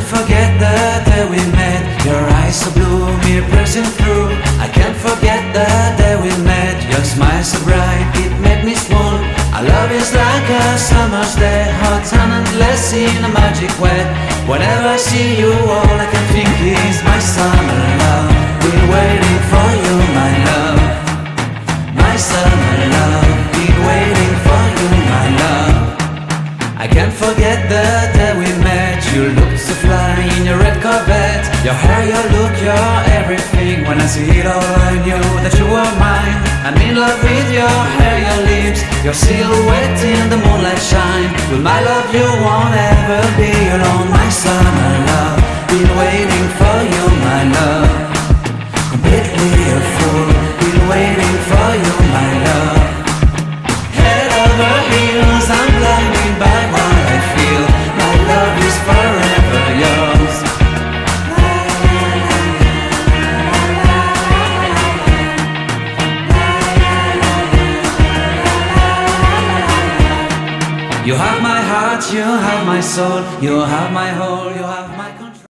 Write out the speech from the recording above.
forget the day we met. Your eyes so blue, me pressing through. I can't forget the day we met. Your smile so bright, it made me swoon. Our love is like a summer's day, hot and endless in a magic way. Whenever I see you, all I can think is my summer love. Been waiting for you, my love. My summer love. Been waiting for you, my love. I can't forget the day we met. You looked so fly in your red Corvette. Your hair, your look, your everything. When I see it all, I knew that you were mine. I'm in love with your hair, your lips, your silhouette in the moonlight shine. With my love you won't ever be alone. My summer love, been waiting for you, my love. Completely a fool, been waiting for you, my love. Head over heels, I'm blinded by what I feel. My love is forever yours. You have my heart, you have my soul, you have my whole, you have my